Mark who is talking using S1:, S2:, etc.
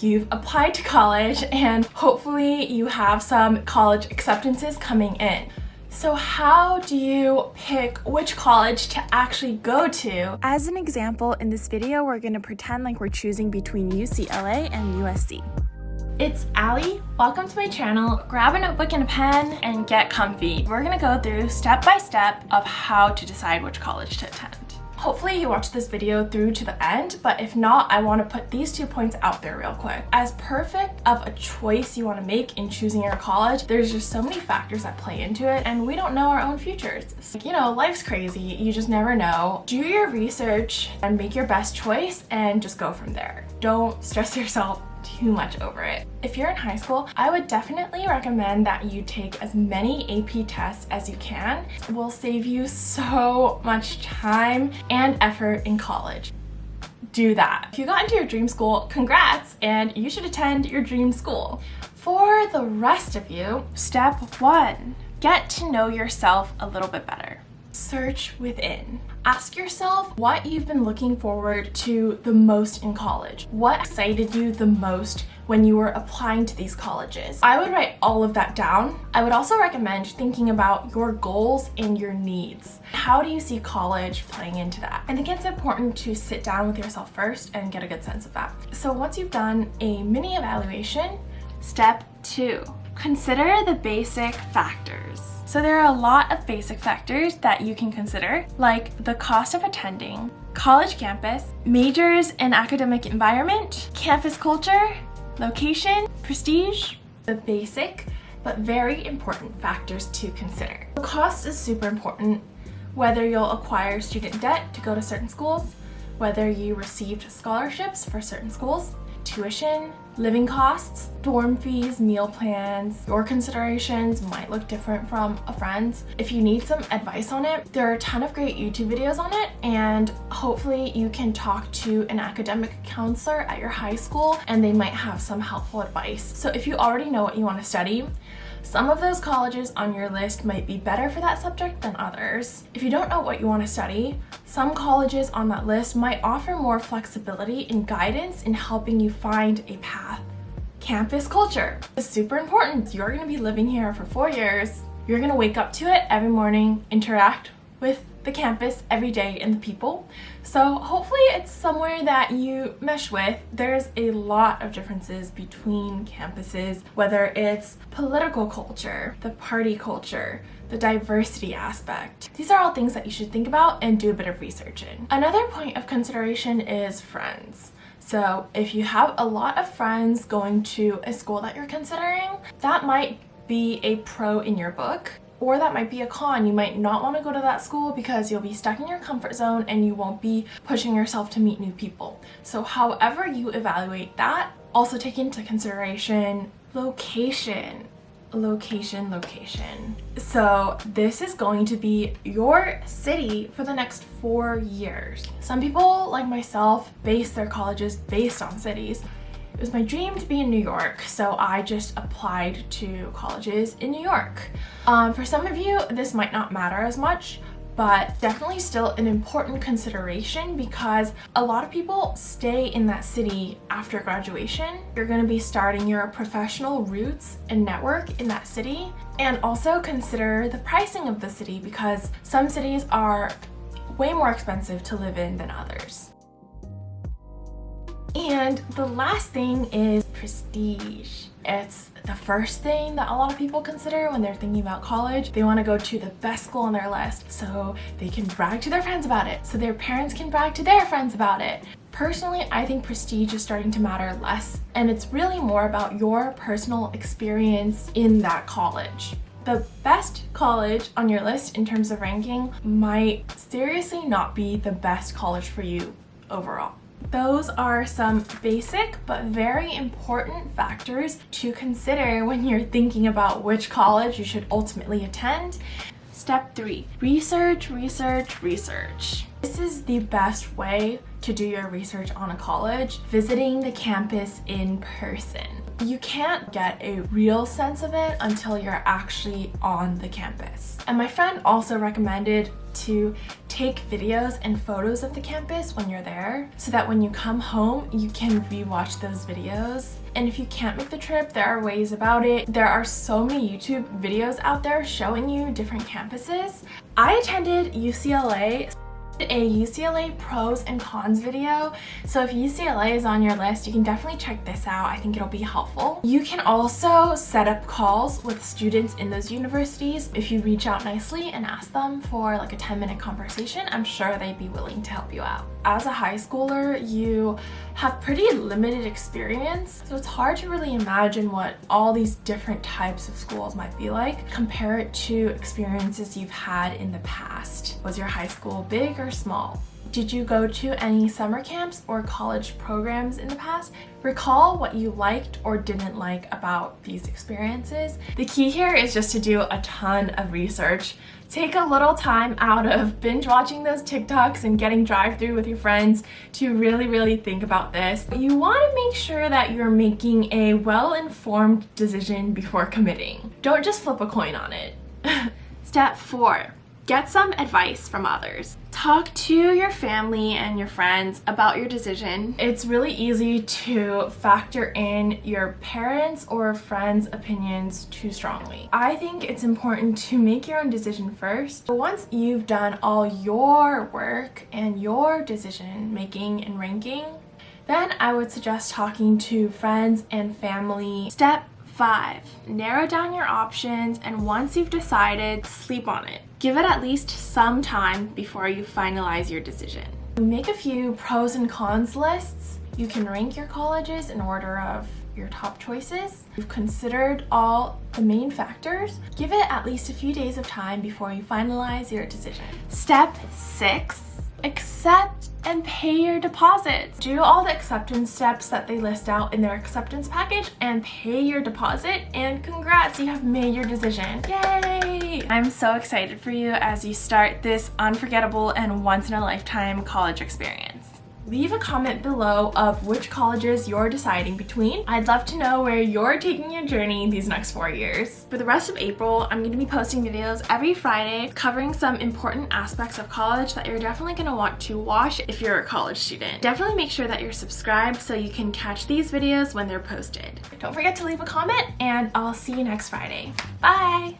S1: You've applied to college and hopefully you have some college acceptances coming in. So how do you pick which college to actually go to? As an example, in this video, we're going to pretend like we're choosing between UCLA and USC. It's Allie. Welcome to my channel. Grab a notebook and a pen and get comfy. We're going to go through step by step of how to decide which college to attend. Hopefully you watched this video through to the end, but if not, I want to put these 2 points out there real quick. As perfect of a choice you want to make in choosing your college, there's just so many factors that play into it, and we don't know our own futures. You know, life's crazy. You just never know. Do your research and make your best choice and just go from there. Don't stress yourself too much over it. If you're in high school, I would definitely recommend that you take as many AP tests as you can. It will save you so much time and effort in college. Do that. If you got into your dream school, congrats, and you should attend your dream school. For the rest of you, step 1, get to know yourself a little bit better. Search within. Ask yourself what you've been looking forward to the most in college. What excited you the most when you were applying to these colleges? I would write all of that down. I would also recommend thinking about your goals and your needs. How do you see college playing into that? I think it's important to sit down with yourself first and get a good sense of that. So once you've done a mini evaluation, step 2, consider the basic factors. So there are a lot of basic factors that you can consider, like the cost of attending, college campus, majors and academic environment, campus culture, location, prestige. The basic but very important factors to consider. The cost is super important, whether you'll acquire student debt to go to certain schools, whether you received scholarships for certain schools, tuition, living costs, dorm fees, meal plans. Your considerations might look different from a friend's. If you need some advice on it, there are a ton of great YouTube videos on it, and hopefully you can talk to an academic counselor at your high school and they might have some helpful advice. So if you already know what you want to study, some of those colleges on your list might be better for that subject than others. If you don't know what you want to study, some colleges on that list might offer more flexibility and guidance in helping you find a path. Campus culture is super important. You're going to be living here for 4 years. You're going to wake up to it every morning, interact with the campus every day and the people. So hopefully it's somewhere that you mesh with. There's a lot of differences between campuses, whether it's political culture, the party culture, the diversity aspect. These are all things that you should think about and do a bit of research in. Another point of consideration is friends. So if you have a lot of friends going to a school that you're considering, that might be a pro in your book. Or that might be a con. You might not want to go to that school because you'll be stuck in your comfort zone and you won't be pushing yourself to meet new people. So however you evaluate that, also take into consideration location. Location. So this is going to be your city for the next 4 years. Some people, like myself, base their colleges based on cities. It was my dream to be in New York, so I just applied to colleges in New York. For some of you, this might not matter as much, but definitely still an important consideration because a lot of people stay in that city after graduation. You're going to be starting your professional roots and network in that city, and also consider the pricing of the city because some cities are way more expensive to live in than others. And the last thing is prestige. It's the first thing that a lot of people consider when they're thinking about college. They want to go to the best school on their list so they can brag to their friends about it, so their parents can brag to their friends about it. Personally, I think prestige is starting to matter less, and it's really more about your personal experience in that college. The best college on your list in terms of ranking might seriously not be the best college for you overall. Those are some basic but very important factors to consider when you're thinking about which college you should ultimately attend. Step 3, research. This is the best way to do your research on a college, visiting the campus in person. You can't get a real sense of it until you're actually on the campus. And my friend also recommended to take videos and photos of the campus when you're there so that when you come home, you can rewatch those videos. And if you can't make the trip, there are ways about it. There are so many YouTube videos out there showing you different campuses. I attended UCLA. A UCLA pros and cons video. So if UCLA is on your list, you can definitely check this out. I think it'll be helpful. You can also set up calls with students in those universities. If you reach out nicely and ask them for like a 10-minute conversation, I'm sure they'd be willing to help you out. As a high schooler, you have pretty limited experience, so it's hard to really imagine what all these different types of schools might be like. Compare it to experiences you've had in the past. Was your high school big or small? Did you go to any summer camps or college programs in the past? Recall what you liked or didn't like about these experiences. The key here is just to do a ton of research. Take a little time out of binge watching those TikToks and getting drive-through with your friends to really think about this. You want to make sure that you're making a well-informed decision before committing. Don't just flip a coin on it. Step 4. Get some advice from others. Talk to your family and your friends about your decision. It's really easy to factor in your parents' or friends' opinions too strongly. I think it's important to make your own decision first. But once you've done all your work and your decision making and ranking, then I would suggest talking to friends and family. Step 5. Narrow down your options, and once you've decided, sleep on it. Give it at least some time before you finalize your decision. Make a few pros and cons lists. You can rank your colleges in order of your top choices. You've considered all the main factors. Give it at least a few days of time before you finalize your decision. Step 6. Accept and pay your deposits. Do all the acceptance steps that they list out in their acceptance package and pay your deposit, and congrats, you have made your decision. Yay! I'm so excited for you as you start this unforgettable and once-in-a-lifetime college experience. Leave a comment below of which colleges you're deciding between. I'd love to know where you're taking your journey these next 4 years. For the rest of April, I'm going to be posting videos every Friday covering some important aspects of college that you're definitely going to want to watch if you're a college student. Definitely make sure that you're subscribed so you can catch these videos when they're posted. Don't forget to leave a comment, and I'll see you next Friday. Bye!